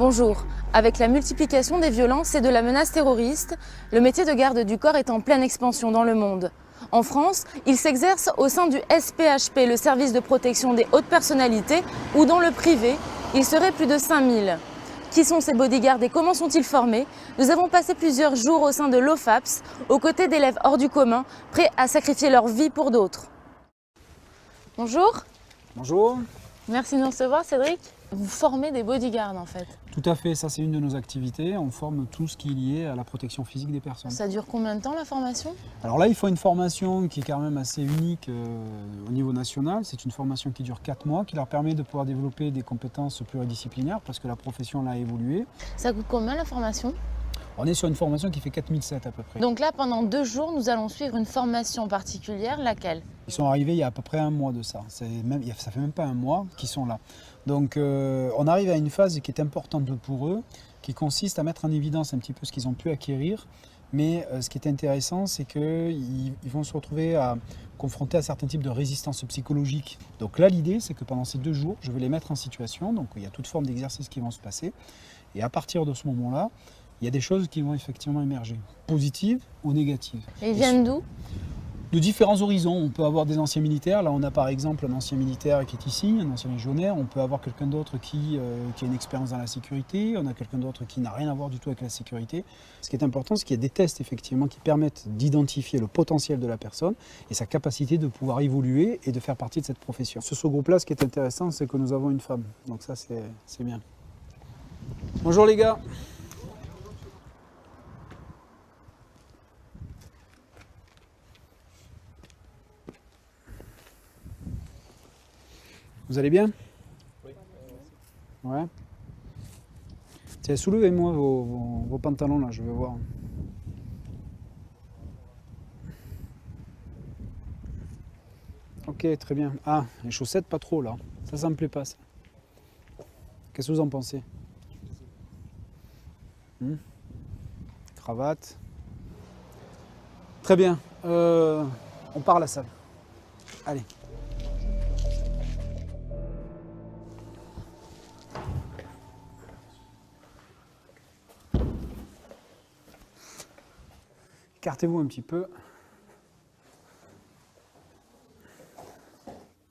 Bonjour. Avec la multiplication des violences et de la menace terroriste, le métier de garde du corps est en pleine expansion dans le monde. En France, il s'exerce au sein du SPHP, le service de protection des hautes personnalités, ou dans le privé, il serait plus de 5000. Qui sont ces bodyguards et comment sont-ils formés? Nous avons passé plusieurs jours au sein de l'OFAPS, aux côtés d'élèves hors du commun, prêts à sacrifier leur vie pour d'autres. Bonjour. Bonjour. Merci de nous recevoir, Cédric. Vous formez des bodyguards en fait. Tout à fait, ça c'est une de nos activités. On forme tout ce qui est lié à la protection physique des personnes. Ça dure combien de temps la formation? Alors là, il faut une formation qui est quand même assez unique au niveau national. C'est une formation qui dure 4 mois, qui leur permet de pouvoir développer des compétences pluridisciplinaires parce que la profession a évolué. Ça coûte combien la formation? On est sur une formation qui fait 4007 à peu près. Donc là, pendant 2 jours, nous allons suivre une formation particulière, laquelle? Ils sont arrivés il y a à peu près un mois de ça. Ça fait même pas un mois qu'ils sont là. Donc on arrive à une phase qui est importante pour eux, qui consiste à mettre en évidence un petit peu ce qu'ils ont pu acquérir. Mais ce qui est intéressant, c'est qu'ils vont se retrouver confrontés à certains types de résistance psychologique. Donc là, l'idée, c'est que pendant ces 2 jours, je vais les mettre en situation. Donc il y a toute forme d'exercices qui vont se passer. Et à partir de ce moment-là, il y a des choses qui vont effectivement émerger, positives ou négatives. Et ils viennent d'où? De différents horizons. On peut avoir des anciens militaires. Là, on a par exemple un ancien militaire qui est ici, un ancien légionnaire. On peut avoir quelqu'un d'autre qui a une expérience dans la sécurité. On a quelqu'un d'autre qui n'a rien à voir du tout avec la sécurité. Ce qui est important, c'est qu'il y a des tests effectivement qui permettent d'identifier le potentiel de la personne et sa capacité de pouvoir évoluer et de faire partie de cette profession. Sur ce groupe-là, ce qui est intéressant, c'est que nous avons une femme. Donc ça, c'est bien. Bonjour les gars. Vous allez bien? Oui. Ouais. Tiens, soulevez-moi vos pantalons là, je veux voir. Ok, très bien. Ah, les chaussettes pas trop là. Ça me plaît pas ça. Qu'est-ce que vous en pensez? Cravate. Très bien. On part à la salle. Allez. Écartez-vous un petit peu.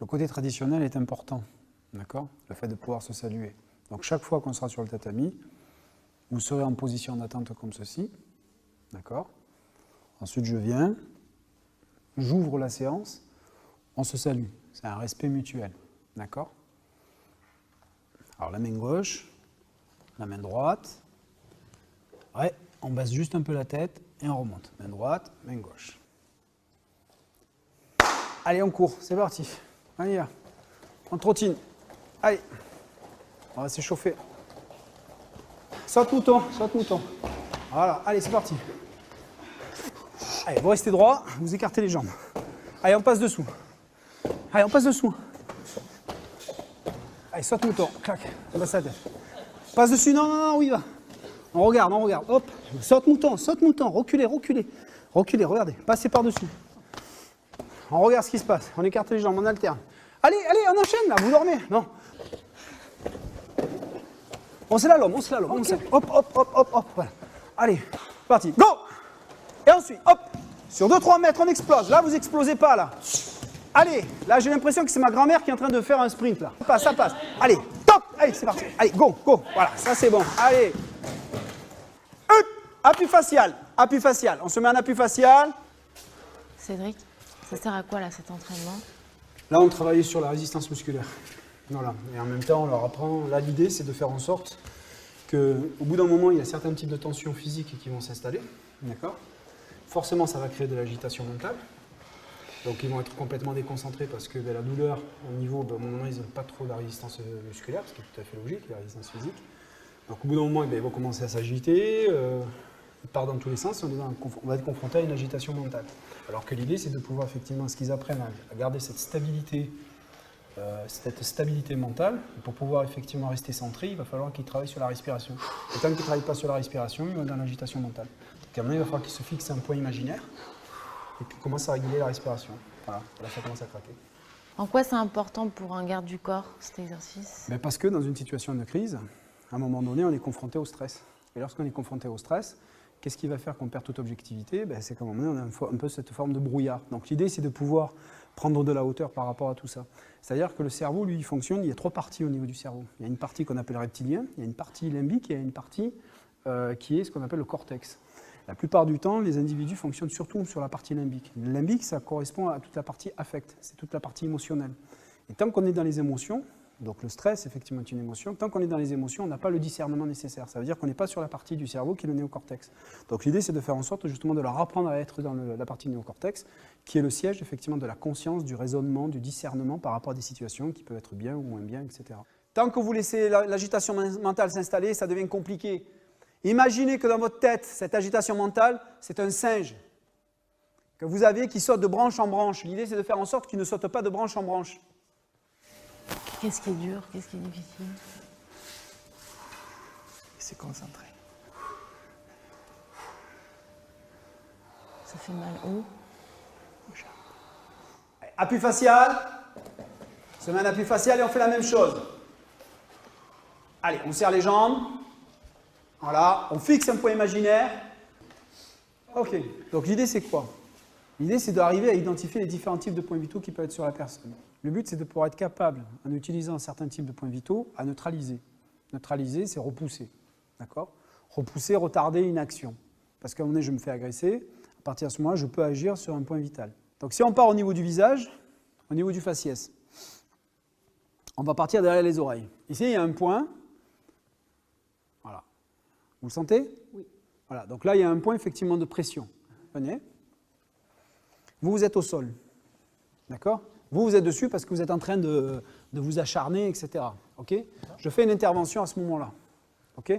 Le côté traditionnel est important, d'accord? Le fait de pouvoir se saluer. Donc chaque fois qu'on sera sur le tatami, vous serez en position d'attente comme ceci, d'accord? Ensuite je viens, j'ouvre la séance, on se salue. C'est un respect mutuel, d'accord? Alors la main gauche, la main droite, ouais, on baisse juste un peu la tête et on remonte. Main droite, main gauche. Allez, on court, c'est parti. Allez, on trottine. Allez, on va s'échauffer. Saute mouton, saute mouton. Voilà, allez, c'est parti. Allez, vous restez droit, vous écartez les jambes. Allez, on passe dessous. Allez, on passe dessous. Allez, saute mouton, clac, on baisse la tête. Passe dessus, non, où il va? On regarde, hop, saute mouton, reculez, regardez, passez par-dessus. On regarde ce qui se passe, on écarte les jambes, on alterne. Allez, on enchaîne là, vous dormez, non? On slalom, okay. Hop, voilà. Allez, parti, go! Et ensuite, hop, sur 2-3 mètres, on explose, là vous explosez pas là. Allez, là j'ai l'impression que c'est ma grand-mère qui est en train de faire un sprint là. Ça passe, allez, top, allez, c'est parti, allez, go, voilà, ça c'est bon, allez. Appui facial, on se met en appui facial. Cédric, ça sert à quoi là cet entraînement? Là on travaille sur la résistance musculaire. Voilà. Et en même temps on leur apprend, là l'idée c'est de faire en sorte qu'au bout d'un moment il y a certains types de tensions physiques qui vont s'installer. D'accord? Forcément ça va créer de l'agitation mentale. Donc ils vont être complètement déconcentrés parce que la douleur au niveau, au moment ils n'ont pas trop de la résistance musculaire, ce qui est tout à fait logique, la résistance physique. Donc au bout d'un moment ils vont commencer à s'agiter. Ils partent dans tous les sens, on va être confronté à une agitation mentale. Alors que l'idée, c'est de pouvoir effectivement, ce qu'ils apprennent à garder cette stabilité mentale. Pour pouvoir effectivement rester centré, il va falloir qu'ils travaillent sur la respiration. Et tant qu'ils ne travaillent pas sur la respiration, ils vont dans l'agitation mentale. Donc à un moment, il va falloir qu'ils se fixent un point imaginaire et qu'ils commencent à réguler la respiration. Voilà, là ça commence à craquer. En quoi c'est important pour un garde du corps, cet exercice? Parce que dans une situation de crise, à un moment donné, on est confronté au stress. Et lorsqu'on est confronté au stress, qu'est-ce qui va faire qu'on perd toute objectivité? C'est qu'à un moment donné, on a un peu cette forme de brouillard. Donc l'idée, c'est de pouvoir prendre de la hauteur par rapport à tout ça. C'est-à-dire que le cerveau, lui, il fonctionne, il y a 3 parties au niveau du cerveau. Il y a une partie qu'on appelle reptilien, il y a une partie limbique, et il y a une partie qui est ce qu'on appelle le cortex. La plupart du temps, les individus fonctionnent surtout sur la partie limbique. Le limbique, ça correspond à toute la partie affect, c'est toute la partie émotionnelle. Et tant qu'on est dans les émotions, donc le stress, effectivement, est une émotion, tant qu'on est dans les émotions, on n'a pas le discernement nécessaire. Ça veut dire qu'on n'est pas sur la partie du cerveau qui est le néocortex. Donc l'idée, c'est de faire en sorte justement de leur apprendre à être dans la partie néocortex, qui est le siège, effectivement, de la conscience, du raisonnement, du discernement par rapport à des situations qui peuvent être bien ou moins bien, etc. Tant que vous laissez l'agitation mentale s'installer, ça devient compliqué. Imaginez que dans votre tête, cette agitation mentale, c'est un singe que vous avez qui saute de branche en branche. L'idée, c'est de faire en sorte qu'il ne saute pas de branche en branche. Qu'est-ce qui est dur? Qu'est-ce qui est difficile? Se concentrer. Ça fait mal où? Appui facial. On se met un appui facial et on fait la même chose. Allez, on serre les jambes. Voilà, on fixe un point imaginaire. Ok, donc l'idée c'est quoi? L'idée c'est d'arriver à identifier les différents types de points vitaux qui peuvent être sur la personne. Le but c'est de pouvoir être capable, en utilisant certains types de points vitaux, à neutraliser. Neutraliser, c'est repousser. D'accord? Repousser, retarder une action. Parce qu'à un moment donné, je me fais agresser, à partir de ce moment-là, je peux agir sur un point vital. Donc si on part au niveau du visage, au niveau du faciès, on va partir derrière les oreilles. Ici, il y a un point. Voilà. Vous le sentez? Oui. Voilà, donc là, il y a un point effectivement de pression. Venez. Vous êtes au sol. D'accord? Vous êtes dessus parce que vous êtes en train de vous acharner, etc. Ok? Je fais une intervention à ce moment-là. Ok?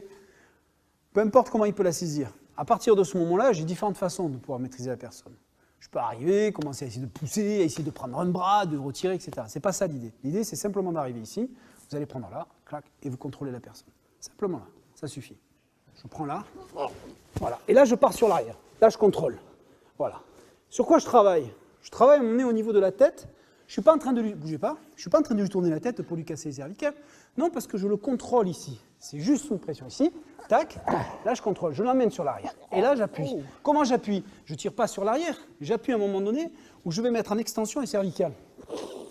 Peu importe comment il peut la saisir. À partir de ce moment-là, j'ai différentes façons de pouvoir maîtriser la personne. Je peux arriver, commencer à essayer de pousser, à essayer de prendre un bras, de retirer, etc. C'est pas ça l'idée. L'idée, c'est simplement d'arriver ici. Vous allez prendre là, clac, et vous contrôlez la personne. Simplement là. Ça suffit. Je prends là. Voilà. Et là, je pars sur l'arrière. Là, je contrôle. Voilà. Sur quoi je travaille? Je travaille à mon nez au niveau de la tête. Je ne suis pas en train de lui... Bougez pas. Je suis pas en train de lui tourner la tête pour lui casser les cervicales. Non, parce que je le contrôle ici. C'est juste sous pression ici. Tac. Là, je contrôle. Je l'emmène sur l'arrière. Et là, j'appuie. Comment j'appuie? Je ne tire pas sur l'arrière. J'appuie à un moment donné où je vais mettre en extension les cervicales.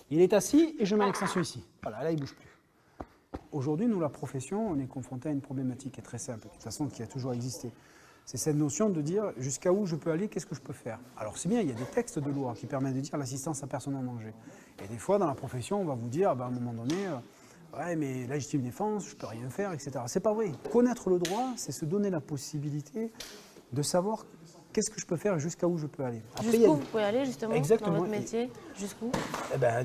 Il est assis et je mets l'extension ici. Voilà, là, il ne bouge plus. Aujourd'hui, nous, la profession, on est confronté à une problématique qui est très simple, de toute façon, qui a toujours existé. C'est cette notion de dire jusqu'à où je peux aller, qu'est-ce que je peux faire. Alors c'est bien, il y a des textes de loi qui permettent de dire l'assistance à personne en danger. Et des fois, dans la profession, on va vous dire, à un moment donné, ouais, mais la légitime défense, je peux rien faire, etc. C'est pas vrai. Connaître le droit, c'est se donner la possibilité de savoir qu'est-ce que je peux faire et jusqu'à où je peux aller. Jusqu'où vous pouvez aller, justement, exactement, dans votre métier? Jusqu'où?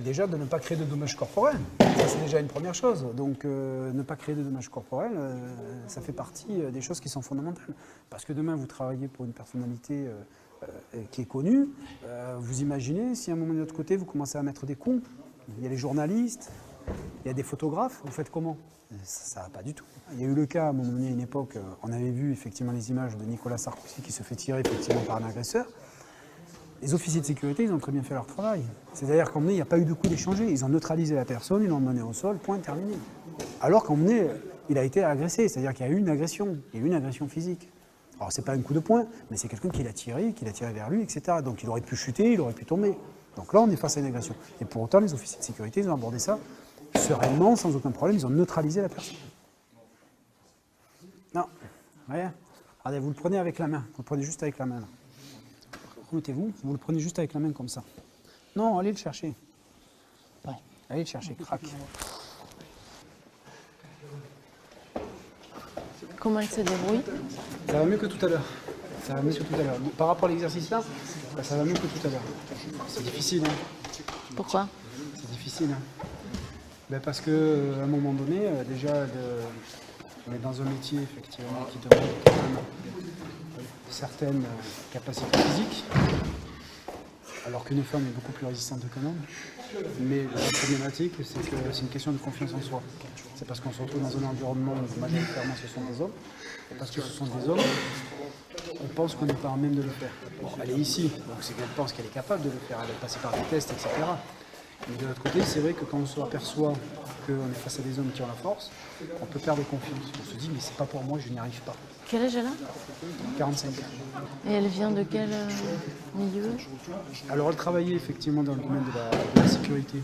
Déjà, de ne pas créer de dommages corporels. Ça, c'est déjà une première chose. Donc, ne pas créer de dommages corporels, ça fait partie des choses qui sont fondamentales. Parce que demain, vous travaillez pour une personnalité qui est connue. Vous imaginez, si à un moment de l'autre côté, vous commencez à mettre des coups, il y a les journalistes, il y a des photographes, vous faites comment? Ça va pas du tout. Il y a eu le cas, à un moment donné, à une époque, on avait vu effectivement les images de Nicolas Sarkozy qui se fait tirer effectivement par un agresseur. Les officiers de sécurité, ils ont très bien fait leur travail. C'est-à-dire qu'à un moment donné, il n'y a pas eu de coup d'échanger. Ils ont neutralisé la personne, ils l'ont emmené au sol, point, terminé. Alors qu'à un moment donné, il a été agressé, c'est-à-dire qu'il y a eu une agression. Il y a eu une agression physique. Alors, c'est pas un coup de poing, mais c'est quelqu'un qui l'a tiré vers lui, etc. Donc, il aurait pu chuter, il aurait pu tomber. Donc là, on est face à une agression. Et pour autant, les officiers de sécurité, ils ont abordé ça sereinement, sans aucun problème, ils ont neutralisé la personne. Non, voyez. Regardez, vous le prenez avec la main, vous le prenez juste avec la main. Là. Remettez-vous, vous le prenez juste avec la main comme ça. Non, allez le chercher. Ouais. Allez le chercher, crac. Comment il se débrouille? Ça va mieux que tout à l'heure. Ça va mieux que tout à l'heure. Par rapport à l'exercice là, ça va mieux que tout à l'heure. C'est difficile. Hein. Pourquoi? C'est difficile. Hein. Parce qu'à un moment donné, déjà, on est dans un métier effectivement qui demande quand même certaines capacités physiques, alors qu'une femme est beaucoup plus résistante qu'un homme. Mais la problématique, c'est que c'est une question de confiance en soi. C'est parce qu'on se retrouve dans un environnement où majoritairement ce sont des hommes, et parce que ce sont des hommes, on pense qu'on n'est pas en même de le faire. Bon, elle est ici, donc c'est qu'elle pense qu'elle est capable de le faire, elle est passée par des tests, etc. Mais de l'autre côté, c'est vrai que quand on s'aperçoit qu'on est face à des hommes qui ont la force, on peut perdre confiance. On se dit, mais c'est pas pour moi, je n'y arrive pas. Quel âge elle a? 45 ans. Et elle vient de quel milieu? Alors, elle travaillait effectivement dans le domaine de la sécurité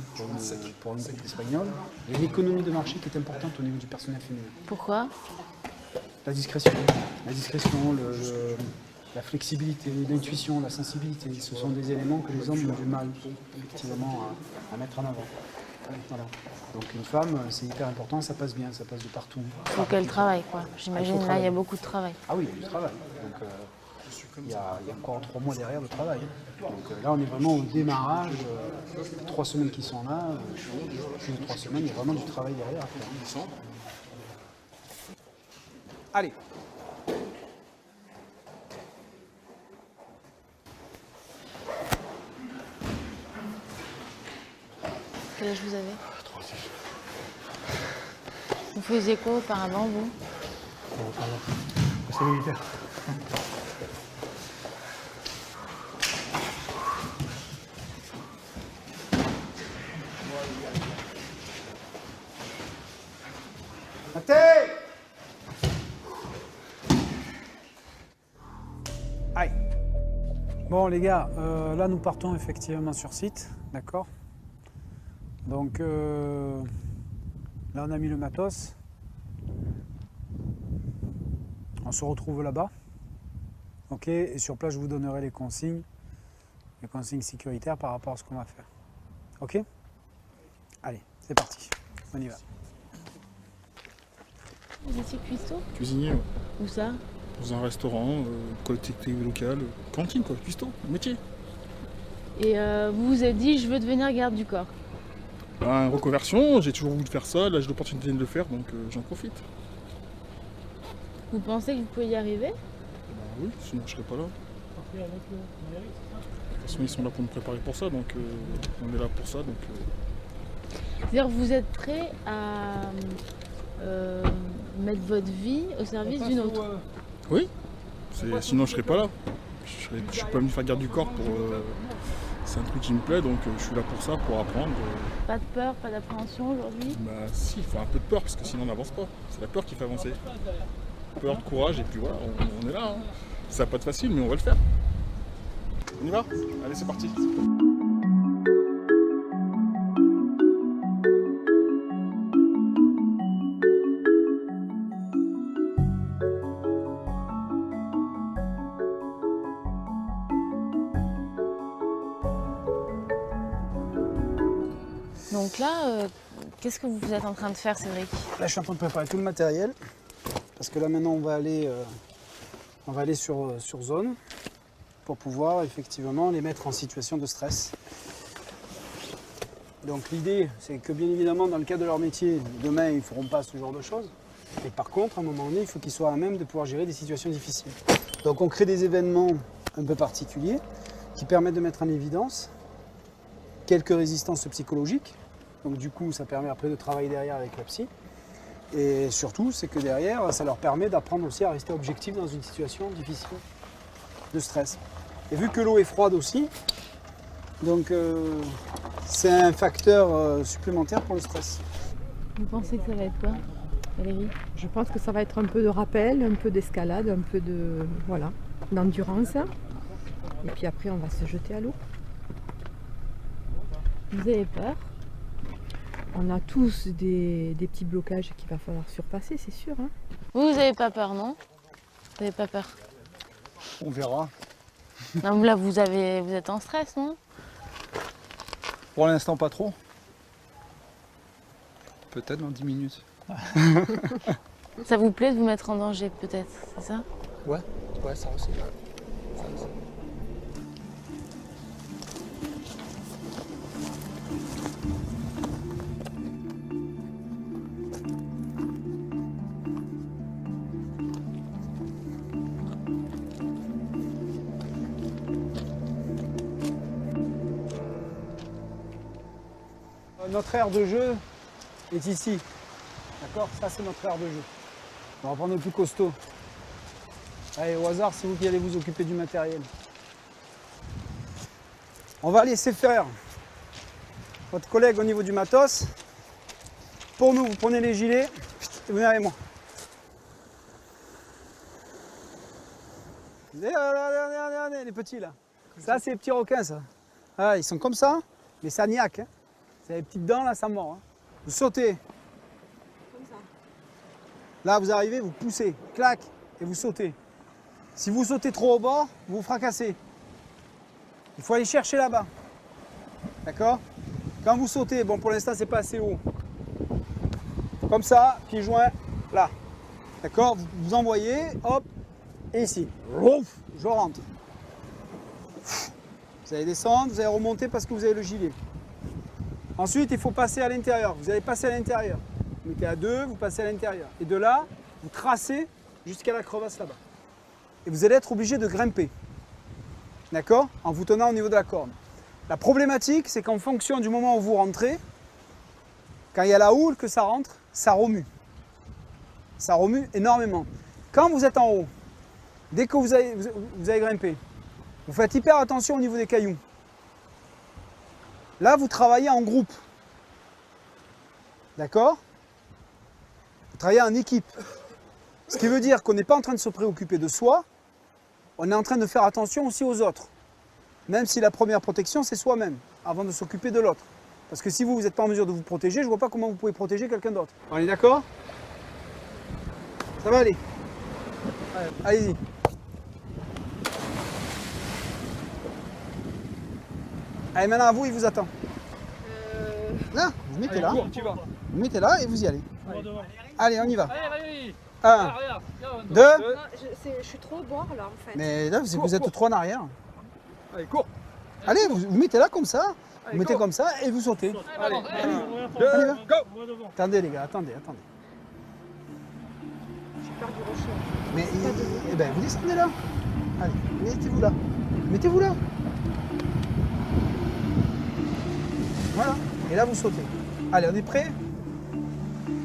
pour un groupe espagnol. Il y a une économie de marché qui est importante au niveau du personnel féminin. Pourquoi? La discrétion. La discrétion, la flexibilité, l'intuition, la sensibilité, ce sont des éléments que les hommes ont du mal effectivement à mettre en avant. Voilà. Donc une femme, c'est hyper important, ça passe bien, ça passe de partout. Il faut qu'elle travaille, quoi. J'imagine là, il y a beaucoup de travail. Ah oui, il y a du travail. Donc il y a encore 3 mois derrière de travail. Donc là, on est vraiment au démarrage. 3 semaines qui sont là, plus de 3 semaines, il y a vraiment du travail derrière. Allez. Quel âge vous avez? 36. Vous faisiez quoi auparavant, vous? C'est militaire. Aïe. Bon les gars, là nous partons effectivement sur site, d'accord? Donc là on a mis le matos. On se retrouve là-bas. Ok, et sur place je vous donnerai les consignes sécuritaires par rapport à ce qu'on va faire. Ok? Allez, c'est parti, on y va. Vous étiez cuistot? Cuisinier, ouais. Où ça? Dans un restaurant, collectivité locale, cantine quoi, cuistot, métier. Et vous vous êtes dit, je veux devenir garde du corps? Ben, reconversion, j'ai toujours voulu faire ça, là j'ai l'opportunité de le faire donc j'en profite. Vous pensez que vous pouvez y arriver? Ben oui, sinon je serais pas là. De toute façon ils sont là pour me préparer pour ça donc on est là pour ça donc. C'est-à-dire que vous êtes prêt à mettre votre vie au service d'une autre? Oui, sinon je serais pas là. Je suis pas venu faire garde du corps pour. C'est un truc qui me plaît donc je suis là pour ça, pour apprendre. Pas de peur, pas d'appréhension aujourd'hui? Bah si, il faut un peu de peur parce que sinon on n'avance pas. C'est la peur qui fait avancer. Peur, de courage et puis voilà, on est là. Hein. Ça va pas être facile mais on va le faire. On y va? Allez c'est parti. Donc là, qu'est-ce que vous êtes en train de faire, Cédric? Là je suis en train de préparer tout le matériel. Parce que là maintenant on va aller sur zone pour pouvoir effectivement les mettre en situation de stress. Donc l'idée c'est que bien évidemment dans le cadre de leur métier, demain ils ne feront pas ce genre de choses. Mais par contre à un moment donné il faut qu'ils soient à même de pouvoir gérer des situations difficiles. Donc on crée des événements un peu particuliers qui permettent de mettre en évidence quelques résistances psychologiques. Donc du coup ça permet après de travailler derrière avec la psy. Et surtout, c'est que derrière, ça leur permet d'apprendre aussi à rester objectif dans une situation difficile de stress. Et vu que l'eau est froide aussi, donc c'est un facteur supplémentaire pour le stress. Vous pensez que ça va être quoi, Valérie? Je pense que ça va être un peu de rappel, un peu d'escalade, un peu de voilà, d'endurance. Et puis après, on va se jeter à l'eau. Vous avez peur? On a tous des petits blocages qu'il va falloir surpasser, c'est sûr. Hein. Vous n'avez pas peur, non? Vous n'avez pas peur? On verra. Non, là, vous êtes en stress, non? Pour l'instant, pas trop. Peut-être dans 10 minutes. Ça vous plaît de vous mettre en danger, peut-être, c'est ça? Ouais, ça aussi. Notre aire de jeu est ici. D'accord? Ça c'est notre aire de jeu. On va prendre le plus costaud. Allez, au hasard, c'est vous qui allez vous occuper du matériel. On va laisser faire votre collègue au niveau du matos. Pour nous, vous prenez les gilets et vous venez avec moi. Regardez, les petits là. Ça, c'est les petits requins, ça. Ah, ils sont comme ça, mais ça niaque. Hein. C'est les petites dents, là, ça mord. Hein. Vous sautez. Comme ça. Là, vous arrivez, vous poussez, clac, et vous sautez. Si vous sautez trop au bord, vous vous fracassez. Il faut aller chercher là-bas. D'accord? Quand vous sautez, bon, pour l'instant, c'est pas assez haut. Comme ça, pieds joints, là. D'accord? Vous envoyez, hop, et ici. Ouf, je rentre. Vous allez descendre, vous allez remonter parce que vous avez le gilet. Ensuite, il faut passer à l'intérieur. Vous allez passer à l'intérieur. Vous mettez à deux, vous passez à l'intérieur. Et de là, vous tracez jusqu'à la crevasse là-bas. Et vous allez être obligé de grimper. D'accord? En vous tenant au niveau de la corde. La problématique, c'est qu'en fonction du moment où vous rentrez, quand il y a la houle que ça rentre, ça remue. Ça remue énormément. Quand vous êtes en haut, dès que vous avez grimpé, vous faites hyper attention au niveau des cailloux. Là, vous travaillez en groupe. D'accord? Vous travaillez en équipe. Ce qui veut dire qu'on n'est pas en train de se préoccuper de soi, on est en train de faire attention aussi aux autres. Même si la première protection, c'est soi-même, avant de s'occuper de l'autre. Parce que si vous n'êtes pas en mesure de vous protéger, je ne vois pas comment vous pouvez protéger quelqu'un d'autre. On est d'accord? Ça va aller? Allez-y. Allez, maintenant à vous, il vous attend. Là, vous mettez là. Cours, tu vas. Vous mettez là et vous y allez. Allez, on y va. Allez. 1, 2. Je suis trop au bord là en fait. Mais là, vous êtes trop en arrière. Allez, cours. Allez, vous mettez là comme ça. Allez, Vous mettez go. comme ça et vous sautez. Allez, Allez, 2, va. go. Attendez les gars, attendez. J'ai peur du rocher. Mais eh ben, vous descendez là. Allez, mettez-vous là. Mettez-vous là. Voilà. Et là, vous sautez. Allez, on est prêt?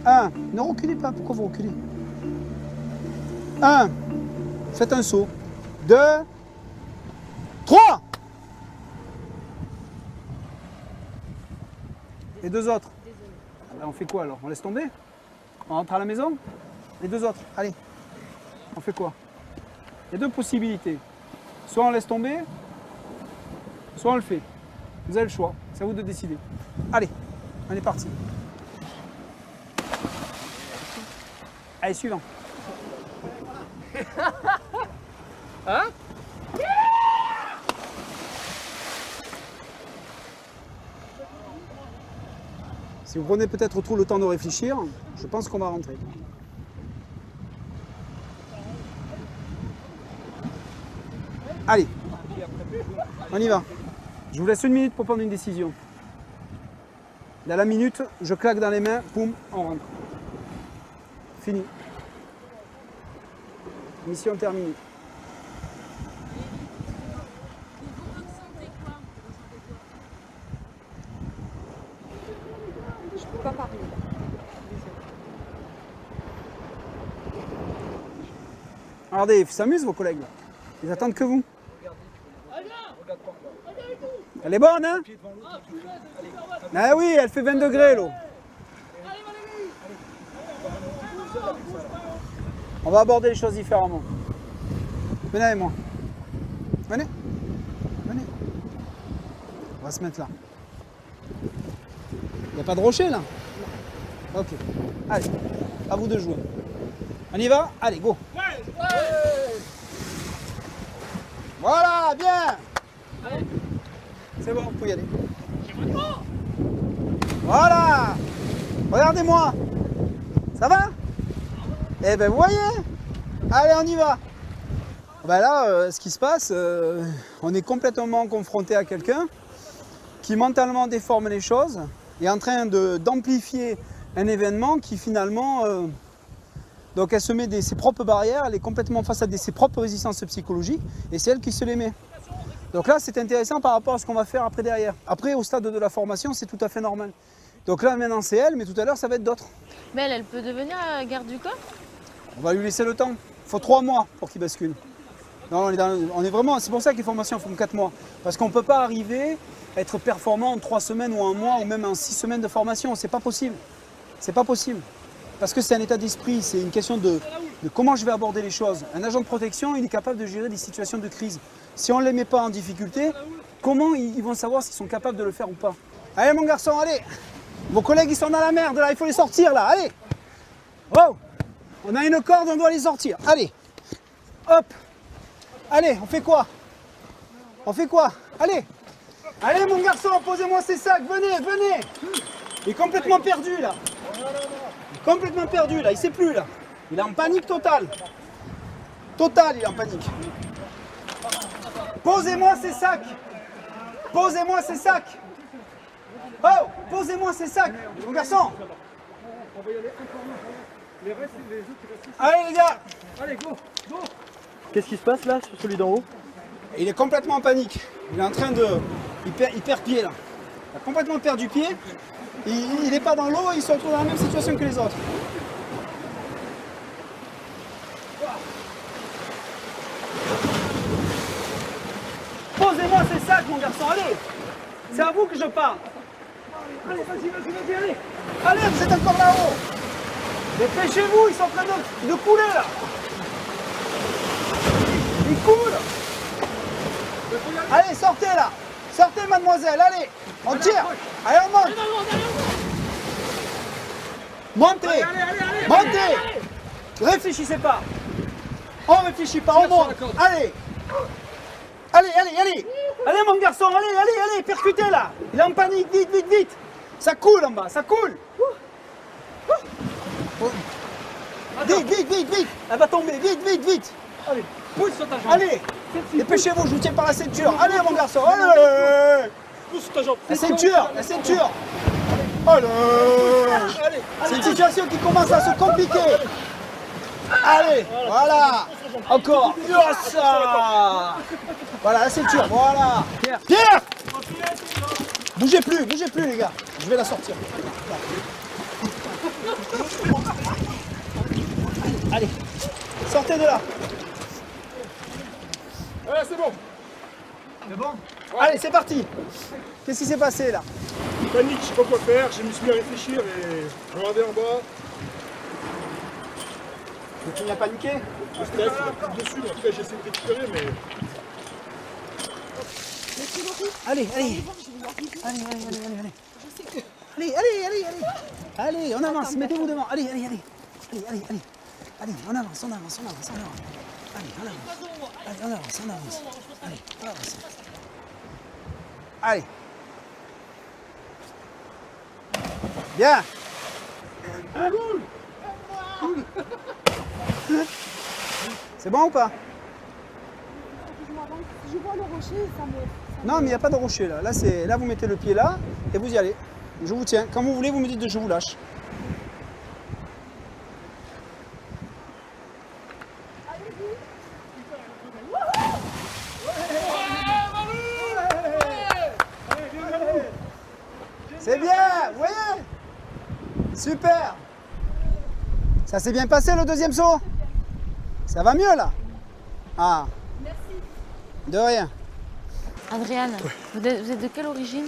1. Ne reculez pas. Pourquoi vous reculez? 1. Faites un saut. 2. 3. Les deux autres. On fait quoi alors? On laisse tomber? On rentre à la maison? Les deux autres. Allez. On fait quoi? Il y a deux possibilités. Soit on laisse tomber, soit on le fait. Vous avez le choix. C'est à vous de décider. Allez, on est parti. Allez, suivant. Hein? Si vous prenez peut-être trop le temps de réfléchir, je pense qu'on va rentrer. Allez, on y va. Je vous laisse 1 minute pour prendre une décision. Dans la minute, je claque dans les mains, poum, on rentre. Fini. Mission terminée. Je peux pas parler. Regardez, ils s'amusent vos collègues. Là. Ils attendent que vous. Elle est bonne, hein? Ah oui, elle fait 20 degrés, l'eau. On va aborder les choses différemment. Venez avec moi. Venez. Venez. On va se mettre là. Il n'y a pas de rocher, là? Ok. Allez, à vous de jouer. On y va? Allez, go. Voilà, bien. C'est bon, vous pouvez y aller. Voilà. Regardez-moi. Ça va? Eh ben, vous voyez? Allez, on y va. Ben là, ce qui se passe, on est complètement confronté à quelqu'un qui mentalement déforme les choses et est en train d'amplifier un événement qui finalement... donc elle se met ses propres barrières, elle est complètement face à ses propres résistances psychologiques et c'est elle qui se les met. Donc là, c'est intéressant par rapport à ce qu'on va faire après derrière. Après, au stade de la formation, c'est tout à fait normal. Donc là, maintenant, c'est elle, mais tout à l'heure, ça va être d'autres. Mais elle peut devenir garde du corps? On va lui laisser le temps. Il faut 3 mois pour qu'il bascule. Non, on est vraiment, c'est pour ça que les formations font 4 mois. Parce qu'on ne peut pas arriver à être performant en 3 semaines ou 1 mois ou même en 6 semaines de formation. C'est pas possible. C'est pas possible. Parce que c'est un état d'esprit, c'est une question de comment je vais aborder les choses. Un agent de protection, il est capable de gérer des situations de crise. Si on ne les met pas en difficulté, comment ils vont savoir s'ils sont capables de le faire ou pas? Allez mon garçon, allez! Vos collègues, ils sont dans la merde là, il faut les sortir là, allez! Oh! On a une corde, on doit les sortir. Allez! Hop! Allez, on fait quoi? On fait quoi? Allez! Allez mon garçon, posez-moi ces sacs, venez, venez! Il est complètement perdu là. Il est complètement perdu là, il sait plus là. Il est en panique totale. Total, il est en panique. Posez-moi ces sacs. Posez-moi ces sacs. Oh, posez-moi ces sacs, mon garçon. Allez les gars. Allez, go, go. Qu'est-ce qui se passe là sur celui d'en haut? Il est complètement en panique. Il est en train de... Il perd pied là. Il a complètement perdu pied. Il n'est pas dans l'eau, il se retrouve dans la même situation que les autres. Posez-moi ces sacs, mon garçon, allez! C'est à vous que je parle. Allez, vas-y, allez! Allez, vous êtes encore là-haut! Dépêchez-vous, ils sont en train de couler là! Ils coulent! Allez, sortez là! Sortez, mademoiselle, allez! On tire! Allez, on monte! Montez! Montez! Réfléchissez pas! On réfléchit pas, on monte! Allez! Allez, allez, allez! Allez mon garçon, allez, percutez là! Il est en panique, vite, vite, vite! Ça coule en bas, ça coule! Vite, vite, vite, vite! Elle va tomber, vite, vite, vite! Allez, pousse sur ta jambe. Allez! Dépêchez-vous, je vous tiens par la ceinture! Allez mon garçon, allez! Pousse sur ta jambe. La ceinture! La ceinture! Allez! C'est une situation qui commence à se compliquer! Allez! Voilà! Encore! Yes! Voilà, la ceinture, voilà! Pierre! Bougez plus les gars! Je vais la sortir. Allez! Sortez de là! Ouais, c'est bon. C'est bon? Allez, c'est parti! Qu'est-ce qui s'est passé là? Panique, je sais pas quoi faire, je me suis mis à réfléchir et je regardais en bas. Tu n'as paniqué? Le stress, il a pris dessus, mais en tout cas j'ai essayé de récupérer, mais... Allez, allez! Allez, allez, allez, allez! Allez, allez, allez, allez! Allez, on avance, mettez-vous devant! Allez, allez, allez! Allez, allez, allez! Allez, on avance, on avance, on avance, on avance! Allez, on avance! Allez, on avance, on avance! Allez, on avance! Allez! Bien! C'est bon ou pas? Je vois le rocher, ça me... Non, mais il n'y a pas de rocher là. Là, vous mettez le pied là et vous y allez. Je vous tiens. Quand vous voulez, vous me dites je vous lâche. C'est bien, vous voyez? Super! Ça s'est bien passé le deuxième saut? Ça va mieux là? Ah. Merci. De rien. Adriane, vous êtes de quelle origine?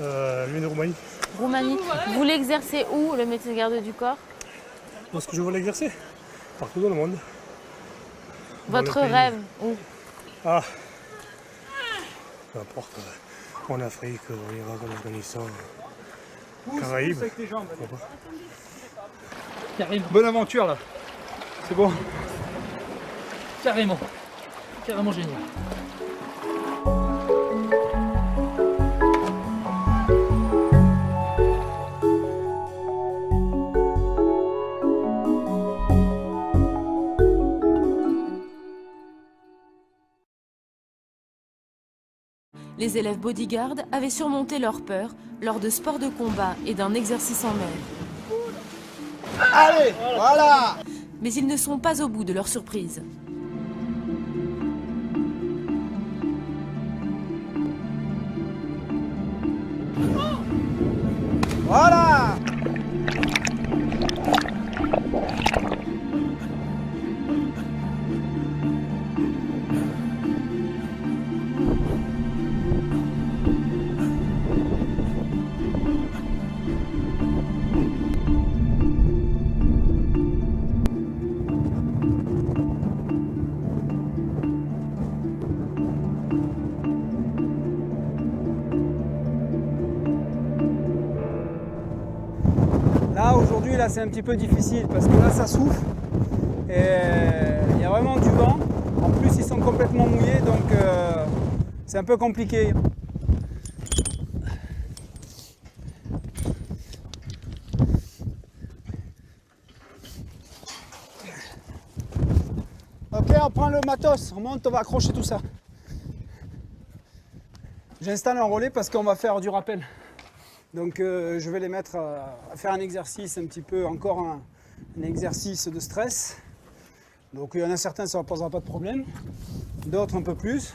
Lui de Roumanie. Roumanie. Vous voulez exercer où le métier de garde du corps? Est-ce que je veux l'exercer? Partout dans le monde. Votre rêve où? Ah, peu importe. En Afrique, en Irak, en Afghanistan, Caraïbes. Carrément. Bonne aventure là. C'est bon. Carrément. Carrément génial. Les élèves bodyguards avaient surmonté leur peur lors de sports de combat et d'un exercice en mer. Allez, voilà! Mais ils ne sont pas au bout de leur surprise. Voilà! là, c'est un petit peu difficile parce que là, ça souffle. Et il y a vraiment du vent. En plus, ils sont complètement mouillés, donc c'est un peu compliqué. Ok, on prend le matos, on monte, on va accrocher tout ça. J'installe un relais parce qu'on va faire du rappel. Donc je vais les mettre à faire un exercice un petit peu, encore un exercice de stress. Donc il y en a certains, ça ne posera pas de problème. D'autres un peu plus.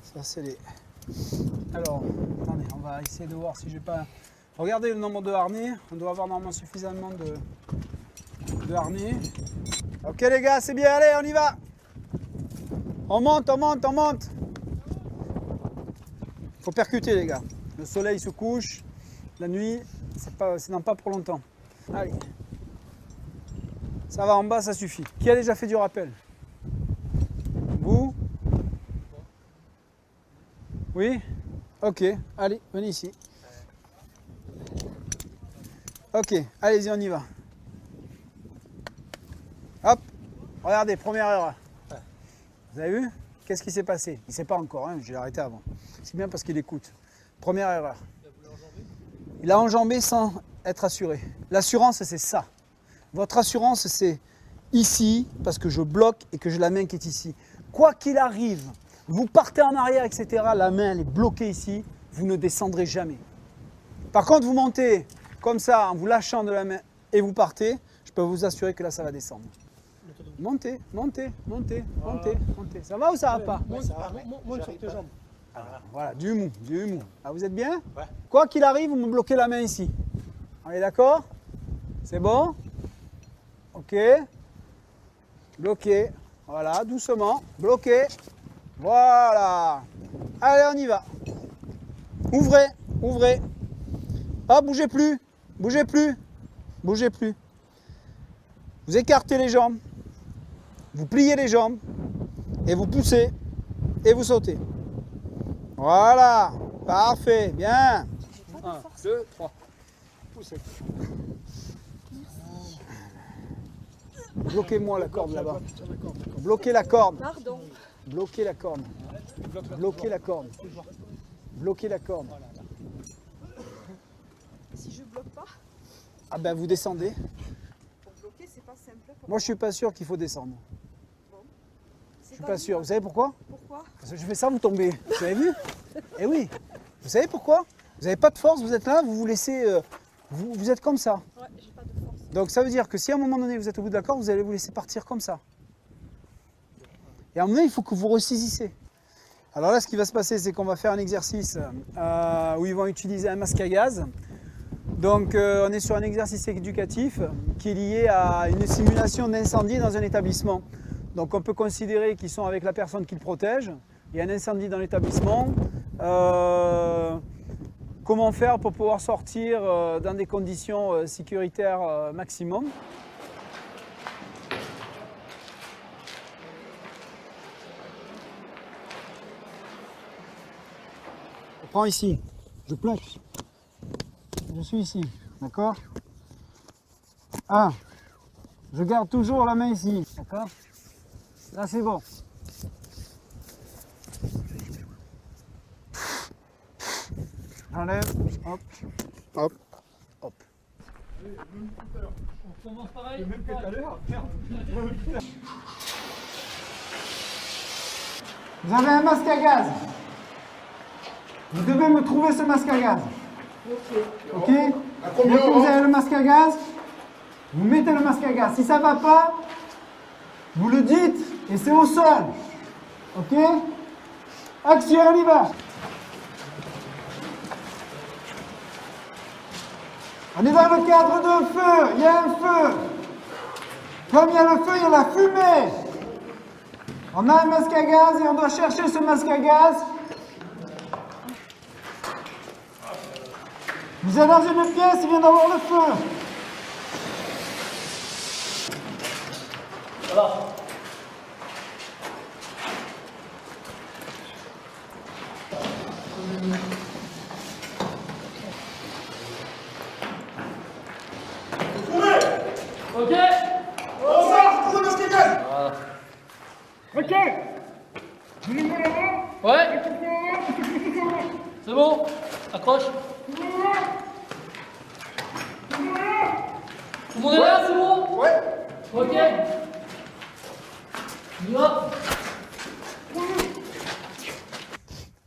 Ça c'est les... Alors, attendez, on va essayer de voir si j'ai pas... Regardez le nombre de harnais. On doit avoir normalement suffisamment de harnais. Ok les gars, c'est bien, allez, on y va. On monte, on monte, on monte. Faut percuter les gars. Le soleil se couche, la nuit, c'est dans pas pour longtemps. Allez. Ça va en bas, ça suffit. Qui a déjà fait du rappel? Vous? Oui? Ok, allez, venez ici. Ok, allez-y, on y va. Hop, regardez, première erreur. Vous avez vu? Qu'est-ce qui s'est passé? Il ne sait pas encore, hein, je l'ai arrêté avant. C'est bien parce qu'il écoute. Première erreur. Il a enjambé sans être assuré. L'assurance, c'est ça. Votre assurance, c'est ici, parce que je bloque et que j'ai la main qui est ici. Quoi qu'il arrive, vous partez en arrière, etc., la main, elle est bloquée ici, vous ne descendrez jamais. Par contre, vous montez comme ça, en vous lâchant de la main, et vous partez, je peux vous assurer que là, ça va descendre. Montez, montez, montez, montez, montez. Ça va ou ça va pas? Monte sur tes jambes. Voilà, du mou, du mou. Ah, vous êtes bien? Ouais. Quoi qu'il arrive, vous me bloquez la main ici. On est d'accord? C'est bon? Ok. Bloqué. Voilà, doucement. Bloqué. Voilà. Allez, on y va. Ouvrez, ouvrez. Ah, bougez plus. Bougez plus. Bougez plus. Vous écartez les jambes. Vous pliez les jambes. Et vous poussez. Et vous sautez. Voilà. Parfait. Bien. 1, 2, 3. Poussez. Bloquez-moi la corde là-bas. Bloquez la corde. Pardon. Bloquez la corde. Bloquez la corde. Bloquez la corde. Si je bloque pas, Ah ben vous descendez. pour bloquer, c'est pas simple. Moi je suis pas sûr qu'il faut descendre. Je suis pas sûr. Vous savez pourquoi? Pourquoi? Parce que je fais ça, vous tombez. Vous avez vu? Eh oui. Vous savez pourquoi? Vous n'avez pas de force, vous êtes là, vous vous laissez... vous êtes comme ça. Ouais, j'ai pas de force. Donc ça veut dire que si à un moment donné vous êtes au bout de la corde, vous allez vous laisser partir comme ça. Et à un moment donné, il faut que vous ressaisissez. Alors là, ce qui va se passer, c'est qu'on va faire un exercice où ils vont utiliser un masque à gaz. Donc on est sur un exercice éducatif qui est lié à une simulation d'incendie dans un établissement. Donc on peut considérer qu'ils sont avec la personne qu'ils protègent. Il y a un incendie dans l'établissement. Comment faire pour pouvoir sortir dans des conditions sécuritaires maximum. Je prends ici, je plaque. Je suis ici, d'accord? 1. Je garde toujours la main ici, d'accord? Là c'est bon. J'enlève, hop, hop, hop. On commence pareil. Même que tout à l'heure. Merde. Vous avez un masque à gaz. Vous devez me trouver ce masque à gaz. Ok. Dès que vous avez le masque à gaz, vous mettez le masque à gaz. Si ça ne va pas, vous le dites et c'est au sol. Ok. Action, on y va. On est dans le cadre d'un feu. Il y a un feu. Comme il y a le feu, il y a la fumée. On a un masque à gaz et on doit chercher ce masque à gaz. Vous êtes dans une pièce, il vient d'avoir le feu. Voilà. Ouais. C'est bon. Accroche. Tout le monde est là, c'est bon? Ouais. Ok. On y va.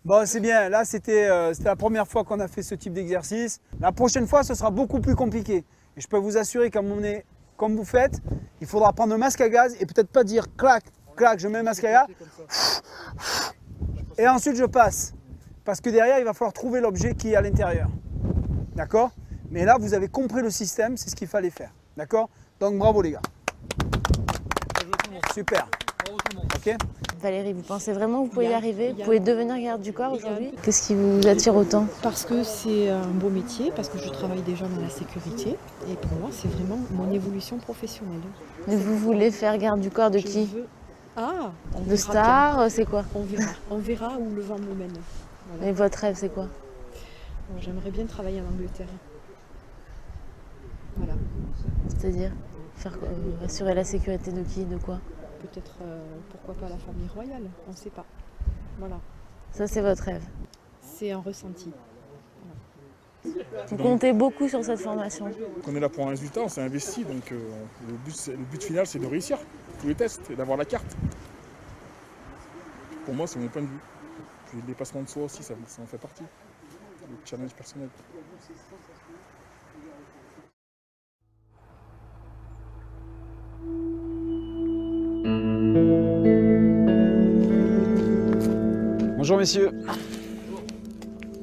Bon, c'est bien. Là, c'était la première fois qu'on a fait ce type d'exercice. La prochaine fois, ce sera beaucoup plus compliqué. Et je peux vous assurer qu'à mon nez, comme vous faites, il faudra prendre le masque à gaz et peut-être pas dire clac, clac, je mets le masque à gaz. Et ensuite, je passe. Parce que derrière, il va falloir trouver l'objet qui est à l'intérieur. D'accord? Mais là, vous avez compris le système, c'est ce qu'il fallait faire. D'accord? Donc, bravo les gars. Super. Ok? Valérie, vous pensez vraiment que vous pouvez y arriver? Vous pouvez devenir garde du corps aujourd'hui? Qu'est-ce qui vous attire autant? Parce que c'est un beau métier, parce que je travaille déjà dans la sécurité. Et pour moi, c'est vraiment mon évolution professionnelle. Mais vous voulez faire garde du corps de qui? Ah, on De verra star, bien. c'est quoi? On verra où le vent me mène. Voilà. Et votre rêve, c'est quoi? Alors, j'aimerais bien travailler en Angleterre. Voilà. C'est-à-dire faire assurer la sécurité de qui? De quoi? Peut-être, pourquoi pas la famille royale, on ne sait pas. Voilà. Ça, c'est votre rêve. C'est un ressenti. Vous comptez beaucoup sur cette formation. On est là pour un résultat, on s'est investi, donc le but final c'est de réussir tous les tests et d'avoir la carte. Pour moi c'est mon point de vue. Puis le dépassement de soi aussi, ça en fait partie. Le challenge personnel. Bonjour messieurs.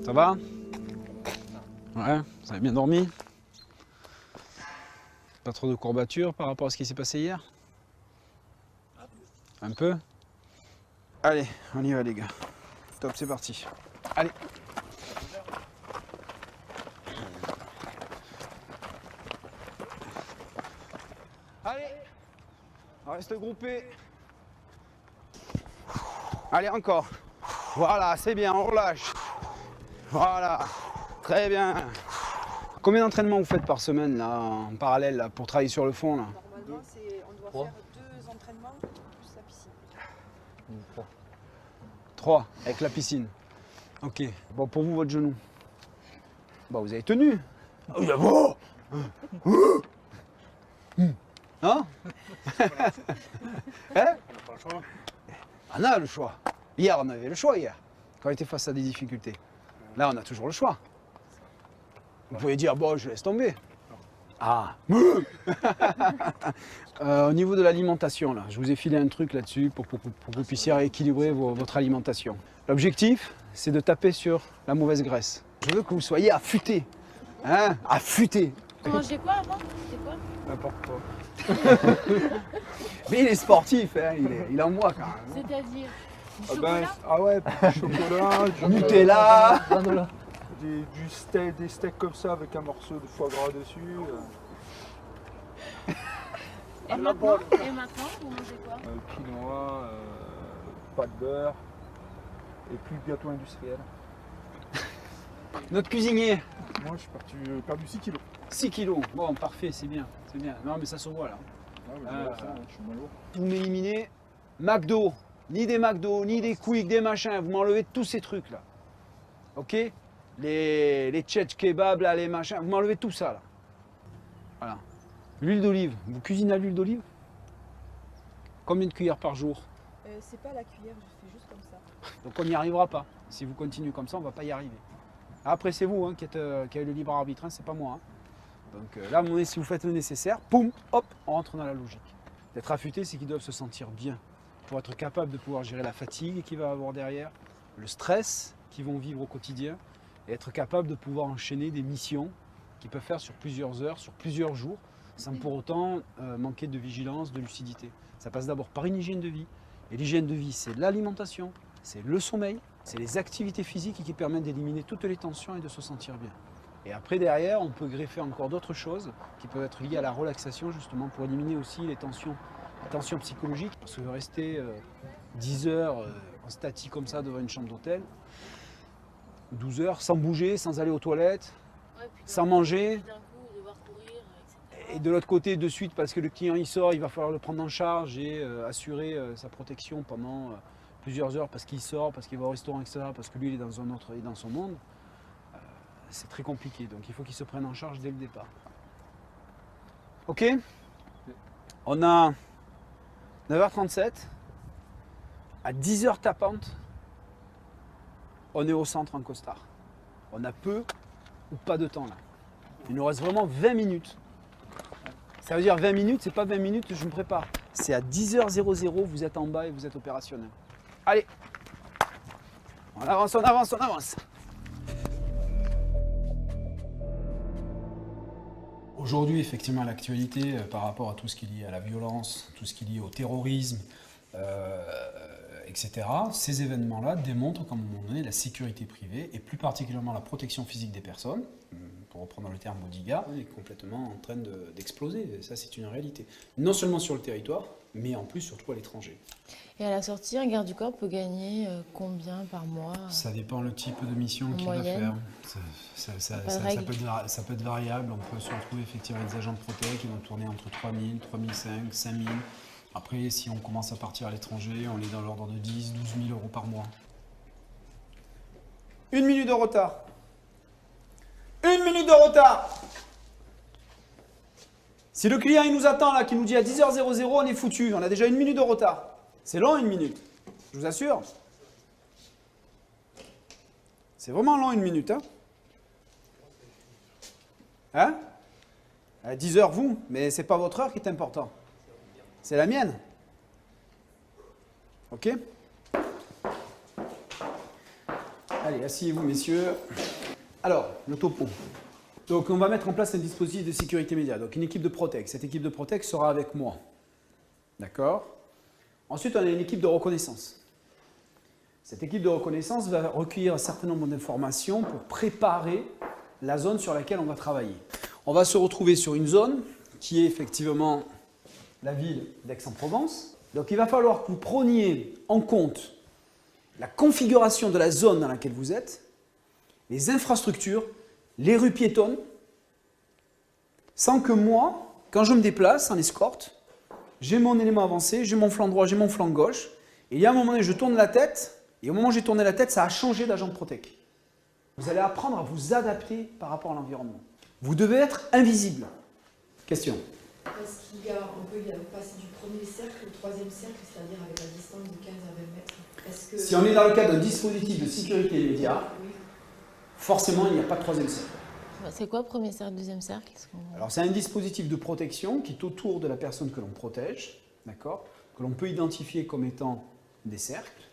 Ça va? Ouais, vous avez bien dormi? Pas trop de courbatures par rapport à ce qui s'est passé hier? Un peu? Allez, on y va les gars. Top, c'est parti. Allez. Allez, on reste groupé. Allez, encore. Voilà, c'est bien, on relâche. Voilà, très bien. Combien d'entraînements vous faites par semaine là, en parallèle là, pour travailler sur le fond là? Normalement, on doit faire 2 entraînements plus la piscine. 3 avec la piscine. Ok. Bon, pour vous, votre genou. Bon, vous avez tenu. Oh, il a beau. Non? Hein? On a le choix. Hier, on avait le choix hier, quand on était face à des difficultés. Là, on a toujours le choix. Vous pouvez dire, bon, je laisse tomber. Ah. Au niveau de l'alimentation, là, je vous ai filé un truc là-dessus pour que vous puissiez rééquilibrer votre alimentation. L'objectif, c'est de taper sur la mauvaise graisse. Je veux que vous soyez affûtés. Hein? Affûtés. Vous mangez quoi avant? C'est quoi? N'importe quoi. Mais il est sportif, hein, il est en moi quand même. C'est-à-dire du Ah, chocolat? ah ouais, du chocolat, du Nutella. du steak, des steaks comme ça avec un morceau de foie gras dessus. Et maintenant, vous mangez quoi? Quinoa, pas de beurre, et puis bientôt industriel. Notre cuisinier. Moi je suis parti perdu 6 kilos. 6 kilos. Bon, parfait, c'est bien. C'est bien. Non, mais ça se voit là. Ouais, mais je suis moins lourd. Vous m'éliminez McDo, ni des McDo, ni des Quick, des machins. Vous m'enlevez tous ces trucs là. Ok? Les tchèches kebab, là, les machins. Vous m'enlevez tout ça là. Voilà. L'huile d'olive. Vous cuisinez à l'huile d'olive? Combien de cuillères par jour? C'est pas la cuillère, je fais juste comme ça. Donc on n'y arrivera pas. Si vous continuez comme ça, on ne va pas y arriver. Après, c'est vous hein, qui avez le libre arbitre, hein, c'est pas moi. Hein. Donc là, à un moment donné, si vous faites le nécessaire, poum, hop, on rentre dans la logique. D'être affûté, c'est qu'ils doivent se sentir bien pour être capable de pouvoir gérer la fatigue qu'il va avoir derrière, le stress qu'ils vont vivre au quotidien, et être capable de pouvoir enchaîner des missions qu'ils peuvent faire sur plusieurs heures, sur plusieurs jours, sans pour autant manquer de vigilance, de lucidité. Ça passe d'abord par une hygiène de vie. Et l'hygiène de vie, c'est l'alimentation, c'est le sommeil, c'est les activités physiques qui permettent d'éliminer toutes les tensions et de se sentir bien. Et après, derrière, on peut greffer encore d'autres choses qui peuvent être liées à la relaxation, justement, pour éliminer aussi les tensions psychologiques. Parce que rester 10 heures en statique comme ça devant une chambre d'hôtel, 12 heures sans bouger, sans aller aux toilettes, sans manger, Et de l'autre côté, de suite, parce que le client il sort, il va falloir le prendre en charge et assurer sa protection pendant plusieurs heures parce qu'il sort, parce qu'il va au restaurant, etc. Parce que lui, il est dans un autre, il est dans son monde. C'est très compliqué. Donc il faut qu'il se prenne en charge dès le départ. Ok? On a 9h37. À 10h tapantes, on est au centre en costard. On a peu ou pas de temps là. Il nous reste vraiment 20 minutes. Ça veut dire 20 minutes, c'est pas 20 minutes, je me prépare. C'est à 10h00, vous êtes en bas et vous êtes opérationnel. Allez, on avance, on avance, on avance. Aujourd'hui, effectivement, l'actualité par rapport à tout ce qui est lié à la violence, tout ce qui est lié au terrorisme, etc., ces événements-là démontrent qu'à un moment donné, la sécurité privée, et plus particulièrement la protection physique des personnes, pour reprendre le terme bodyguard, est complètement en train d'exploser. Ça, c'est une réalité. Non seulement sur le territoire, mais en plus, surtout à l'étranger. Et à la sortie, un garde du corps peut gagner combien par mois? Ça dépend le type de mission qu'il va faire. Ça peut être variable. On peut se retrouver effectivement avec des agents de protection qui vont tourner entre 3 000, 3 500, 5 000. Après, si on commence à partir à l'étranger, on est dans l'ordre de 10 000, 12 000 euros par mois. 1 minute de retard. 1 minute de retard. Si le client il nous attend là, qui nous dit à 10h00, on est foutu. On a déjà 1 minute de retard. C'est long 1 minute, je vous assure. C'est vraiment long 1 minute. Hein? À 10h vous, mais c'est pas votre heure qui est important. C'est la mienne. Ok? Allez, asseyez-vous, messieurs. Alors, le topo. Donc, on va mettre en place un dispositif de sécurité immédiate. Donc, une équipe de Protect. Cette équipe de Protect sera avec moi. D'accord? Ensuite, on a une équipe de reconnaissance. Cette équipe de reconnaissance va recueillir un certain nombre d'informations pour préparer la zone sur laquelle on va travailler. On va se retrouver sur une zone qui est effectivement la ville d'Aix-en-Provence. Donc il va falloir que vous preniez en compte la configuration de la zone dans laquelle vous êtes, les infrastructures, les rues piétonnes, sans que moi, quand je me déplace en escorte, j'ai mon élément avancé, j'ai mon flanc droit, j'ai mon flanc gauche, et il y a un moment donné, je tourne la tête, et au moment où j'ai tourné la tête, ça a changé d'agent de protec. Vous allez apprendre à vous adapter par rapport à l'environnement. Vous devez être invisible. Question. Est-ce qu'on peut passer du premier cercle au troisième cercle, c'est-à-dire avec la distance de 15 à 20 mètres? Si on est dans le cadre d'un dispositif de sécurité immédiat, forcément, il n'y a pas de troisième cercle. C'est quoi premier cercle, deuxième cercle? Alors, c'est un dispositif de protection qui est autour de la personne que l'on protège, d'accord, que l'on peut identifier comme étant des cercles,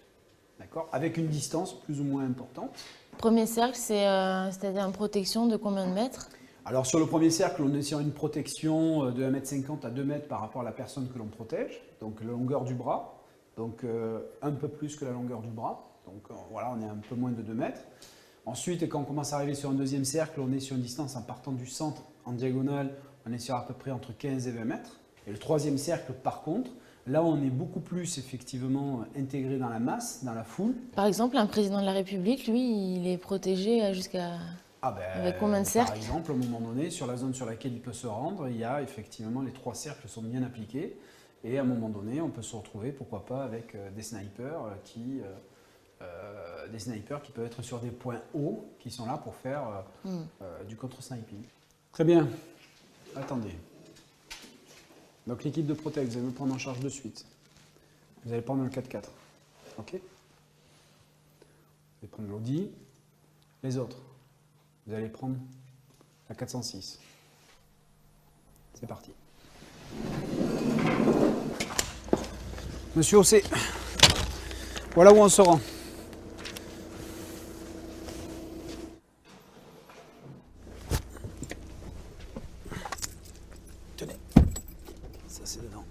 d'accord, avec une distance plus ou moins importante. Premier cercle, c'est-à-dire une protection de combien de mètres? Alors, sur le premier cercle, on est sur une protection de 1,50 m à 2 m par rapport à la personne que l'on protège, donc la longueur du bras, donc un peu plus que la longueur du bras, donc voilà, on est un peu moins de 2 mètres. Ensuite, quand on commence à arriver sur un deuxième cercle, on est sur une distance en partant du centre, en diagonale, on est sur à peu près entre 15 et 20 mètres. Et le troisième cercle, par contre, là on est beaucoup plus effectivement intégré dans la masse, dans la foule. Par exemple, un président de la République, lui, il est protégé jusqu'à... avec combien de cercles? Par exemple, à un moment donné, sur la zone sur laquelle il peut se rendre, il y a effectivement les 3 cercles sont bien appliqués. Et à un moment donné, on peut se retrouver, pourquoi pas, avec des snipers qui peuvent être sur des points hauts, qui sont là pour faire du contre-sniping. Très bien. Attendez. Donc l'équipe de Protect, vous allez me prendre en charge de suite. Vous allez prendre le 4x4. Ok? Vous allez prendre l'Audi. Les autres, vous allez prendre la 406. C'est parti. Monsieur Ossé, voilà où on se rend. Tenez, ça c'est dedans.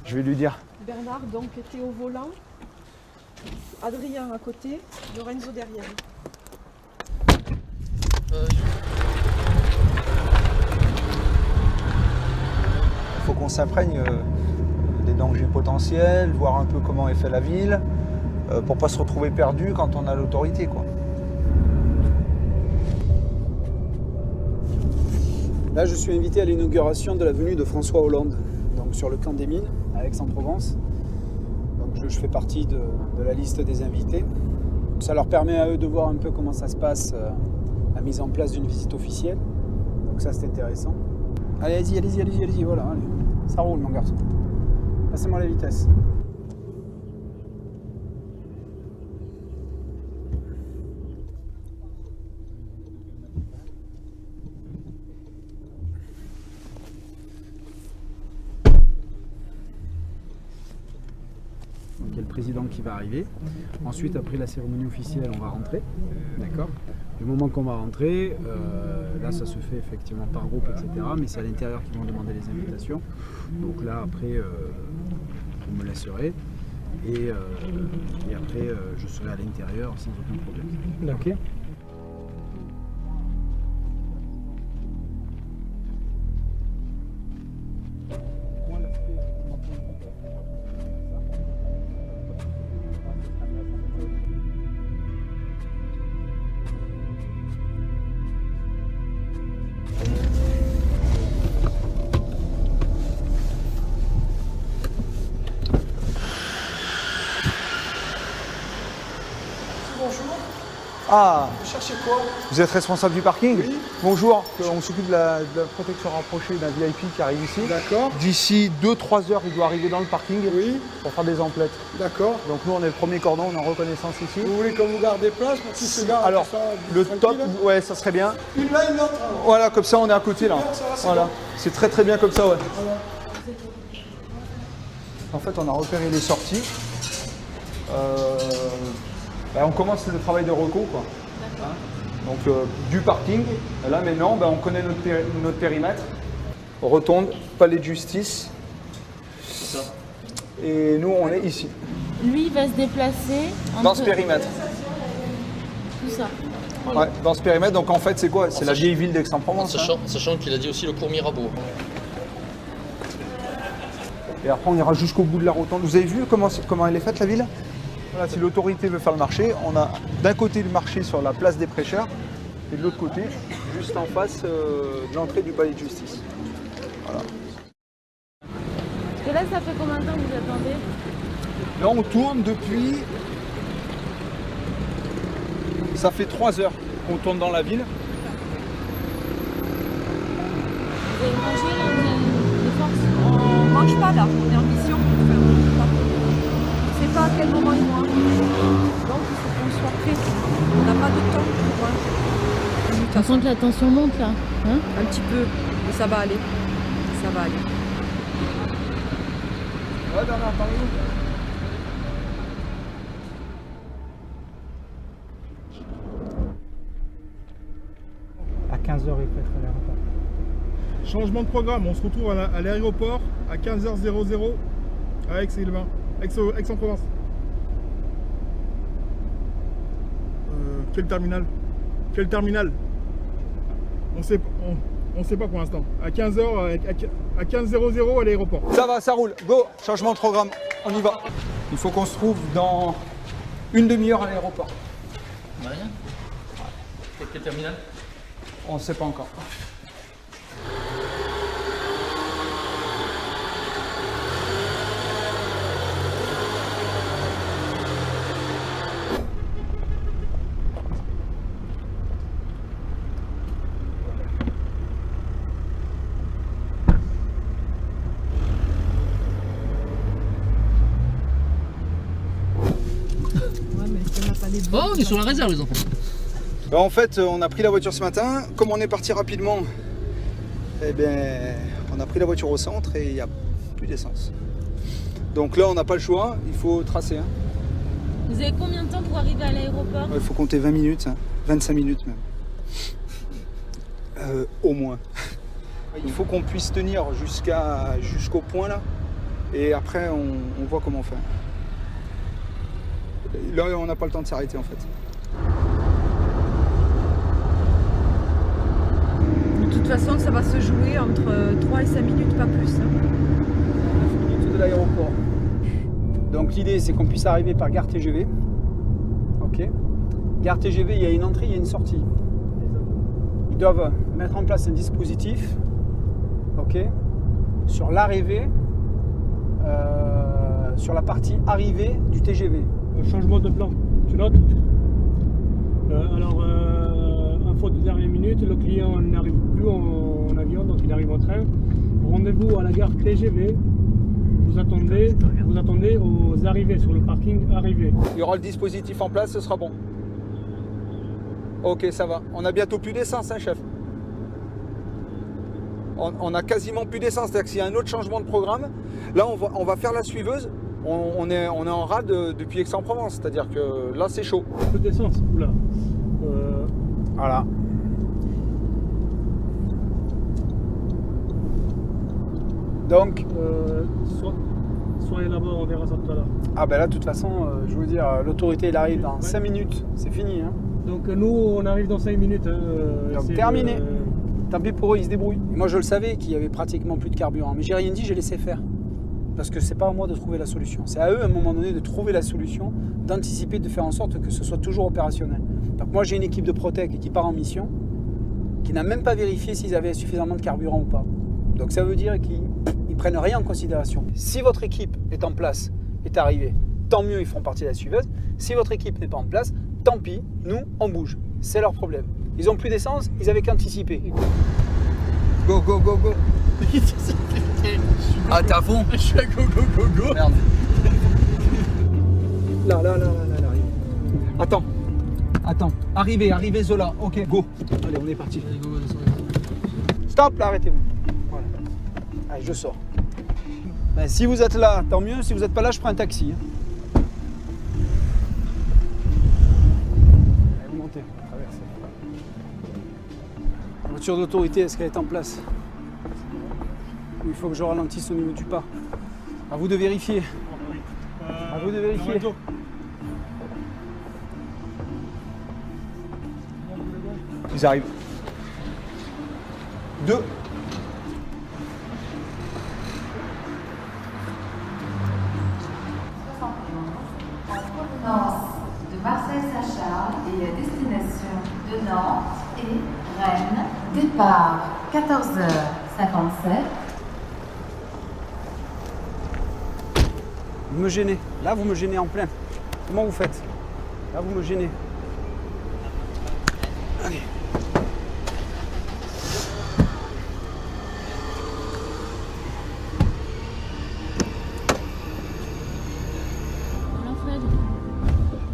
Je vais lui dire. Bernard, donc, était au volant. Adrien à côté, Lorenzo derrière. Il faut qu'on s'imprègne des dangers potentiels, voir un peu comment est fait la ville, pour pas se retrouver perdu quand on a l'autorité, quoi. Là, je suis invité à l'inauguration de la venue de François Hollande, donc sur le camp des Mines, à Aix-en-Provence. Donc je fais partie de la liste des invités. Ça leur permet à eux de voir un peu comment ça se passe, la mise en place d'une visite officielle. Donc ça, c'est intéressant. Allez, allez-y, voilà, allez. Ça roule, mon garçon. Passez-moi la vitesse. Donc il y a le président qui va arriver. Ensuite, après la cérémonie officielle, on va rentrer. D'accord ? Le moment qu'on va rentrer, là ça se fait effectivement par groupe, etc. Mais c'est à l'intérieur qu'ils vont demander les invitations. Donc là, après, vous me laisserez. Et après, je serai à l'intérieur sans aucun problème. Ok ? Ah, Vous cherchez quoi? vous êtes responsable du parking? Oui. Bonjour, on s'occupe de la protection rapprochée d'un VIP qui arrive ici. D'accord. D'ici 2-3 heures, il doit arriver dans le parking Oui. pour faire des emplettes. D'accord. Donc nous, on est le premier cordon, on est en reconnaissance ici. Vous voulez qu'on vous garde des places pour qu'ils se gardent? Alors, le top, ouais, ça serait bien. Une là, une autre. Voilà, comme ça, on est à côté là. Super, ça va, c'est Voilà, bon. c'est très très bien comme ça, ouais. En fait, on a repéré les sorties. On commence le travail de reco, quoi. Hein, donc du parking. Là maintenant, on connaît notre périmètre. Rotonde, palais de justice. Et nous, on est ici, Lui, il va se déplacer dans ce périmètre. tout ça. Ouais, dans ce périmètre. Donc en fait, c'est quoi? C'est la vieille ville d'Aix-en-Provence. Hein. Sachant qu'il a dit aussi le cours Mirabeau. Et après, on ira jusqu'au bout de la rotonde. Vous avez vu comment elle est faite, la ville? Voilà, si l'autorité veut faire le marché, on a d'un côté le marché sur la place des prêcheurs et de l'autre côté, juste en face de l'entrée du palais de justice. Voilà. Parce que là, ça fait combien de temps que vous attendez? Là, on tourne depuis... Ça fait 3 heures qu'on tourne dans la ville. Vous avez mangé là, vous avez des forces? On mange pas là, on est en mission. Enfin, on mange pas. On sait pas à quel moment ils vont arriver. Donc il faut qu'on soit prêt. On n'a pas de temps pour. Tu sens que la tension monte là, hein? Un petit peu, mais ça va aller. Ça va aller. Ouais, Bernard, parlez-nous. À 15h, il peut être à l'aéroport. Changement de programme, on se retrouve à l'aéroport à 15h00 à Aix-et-Bains, Aix-en-Provence. Quel terminal? Quel terminal? On sait pas pour l'instant. À 15h, à 15h00 à l'aéroport. Ça va, ça roule. Go, changement de programme. On y va. Il faut qu'on se trouve dans une demi-heure à l'aéroport. Rien. Quel terminal? On ne sait pas encore. Oh, on est sur la réserve, les enfants. En fait, on a pris la voiture ce matin. Comme on est parti rapidement, eh bien, on a pris la voiture au centre et il n'y a plus d'essence. Donc là, on n'a pas le choix. Il faut tracer. Hein. Vous avez combien de temps pour arriver à l'aéroport? Il faut compter 20 minutes, hein. 25 minutes même. Au moins. Il faut qu'on puisse tenir jusqu'au point là. Et après, on voit comment faire. Là, on n'a pas le temps de s'arrêter en fait. De toute façon, ça va se jouer entre 3 et 5 minutes, pas plus. Hein. l'aéroport. Donc l'idée c'est qu'on puisse arriver par gare TGV. Ok. Gare TGV, il y a une entrée, il y a une sortie. Ils doivent mettre en place un dispositif, ok, sur l'arrivée, sur la partie arrivée du TGV. Changement de plan, tu notes? Info de dernière minute, le client n'arrive plus en avion, donc il arrive en train. Rendez-vous à la gare TGV. Vous attendez aux arrivées, sur le parking arrivé. Il y aura le dispositif en place, ce sera bon. Ok, ça va. On a bientôt plus d'essence, hein, chef? On a quasiment plus d'essence, c'est-à-dire que s'il y a un autre changement de programme, là on va faire la suiveuse. On est en rade depuis Aix-en-Provence, c'est-à-dire que là c'est chaud. Un peu d'essence, oula. Voilà. Donc, soyez là-bas, on verra ça tout à l'heure. ah ben là de toute façon, je veux dire, l'autorité elle arrive dans 5 minutes, c'est fini. Hein. Donc nous, on arrive dans 5 minutes. Donc terminé. Tant pis pour eux, ils se débrouillent. Et moi je le savais qu'il y avait pratiquement plus de carburant, mais j'ai rien dit, j'ai laissé faire. Parce que c'est pas à moi de trouver la solution. C'est à eux à un moment donné de trouver la solution, d'anticiper, de faire en sorte que ce soit toujours opérationnel. Donc moi j'ai une équipe de Protec qui part en mission, qui n'a même pas vérifié s'ils avaient suffisamment de carburant ou pas. Donc ça veut dire qu'ils prennent rien en considération. Si votre équipe est en place, est arrivée, tant mieux, ils feront partie de la suiveuse. Si votre équipe n'est pas en place, tant pis, nous, on bouge. C'est leur problème. Ils n'ont plus d'essence, ils avaient qu'anticiper. Go, go, go, go. Ah, t'es à fond? Je suis à go go go go. Merde. Là. Attends. Arrivez, Zola. Ok, go. Allez, on est parti. Allez, go, descendez. Stop, là, arrêtez-vous. Voilà. Allez, je sors. Ben, si vous êtes là, tant mieux. Si vous n'êtes pas là, je prends un taxi. Hein. Allez, vous montez, traversez. La voiture d'autorité, est-ce qu'elle est en place? Il faut que je ralentisse au niveau du pas. À vous de vérifier. À vous de vérifier. Ils arrivent. 2. Provenance de Marseille-Saint-Charles et à destination de Nantes et Rennes. Départ 14h57. Vous me gênez. Là, vous me gênez en plein. Comment vous faites? Là, vous me gênez. Allez.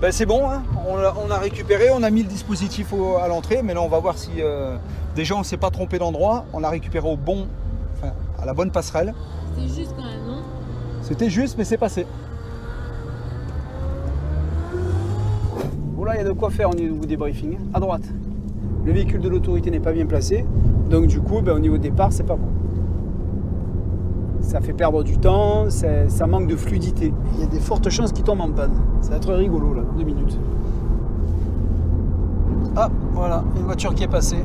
Ben, c'est bon, hein. On a récupéré, on a mis le dispositif à l'entrée, mais là on va voir si déjà on ne s'est pas trompé d'endroit. On l'a récupéré à la bonne passerelle. C'était juste quand même, non? C'était juste, mais c'est passé. Bon, là, il y a de quoi faire au niveau des briefings. À droite. Le véhicule de l'autorité n'est pas bien placé. Donc, du coup, au niveau départ, c'est pas bon. Ça fait perdre du temps, ça manque de fluidité. Il y a des fortes chances qu'il tombe en panne. Ça va être rigolo, là, 2 minutes. Ah, voilà, une voiture qui est passée.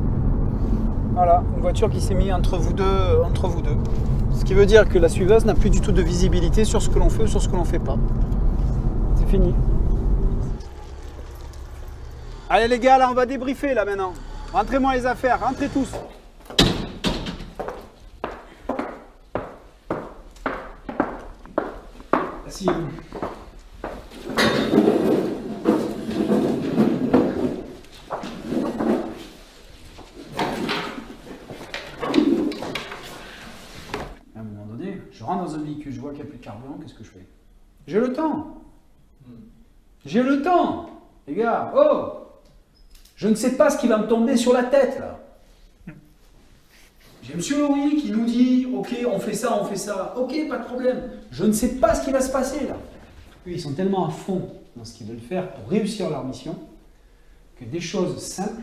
Voilà, une voiture qui s'est mise entre vous deux. Ce qui veut dire que la suiveuse n'a plus du tout de visibilité sur ce que l'on fait ou sur ce que l'on ne fait pas. C'est fini. Allez les gars, là on va débriefer là maintenant. Rentrez-moi les affaires, rentrez tous. Asseyez-vous. À un moment donné, je rentre dans un véhicule, je vois qu'il n'y a plus de carburant, qu'est-ce que je fais? J'ai le temps. J'ai le temps. Les gars, oh! Je ne sais pas ce qui va me tomber sur la tête, là. J'ai M. Laurie qui nous dit, ok, on fait ça, ok, pas de problème. Je ne sais pas ce qui va se passer, là. Eux, ils sont tellement à fond dans ce qu'ils veulent faire pour réussir leur mission, que des choses simples,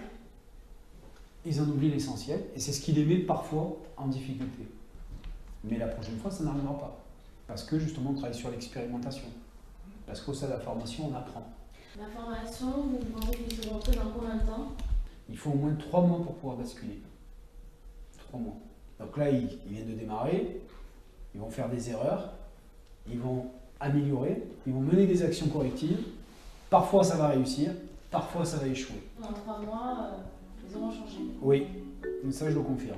ils en oublient l'essentiel, et c'est ce qui les met parfois en difficulté. Mais la prochaine fois, ça n'arrivera pas. Parce que, justement, on travaille sur l'expérimentation. Parce qu'au sein de la formation, on apprend. La formation, vous pensez qu'il se rentrer dans combien de temps? Il faut au moins 3 mois pour pouvoir basculer. 3 mois. Donc là, ils viennent de démarrer, ils vont faire des erreurs, Ils vont améliorer, ils vont mener des actions correctives. Parfois ça va réussir, parfois ça va échouer. Dans 3 mois, ils auront changé. Oui, ça je le confirme.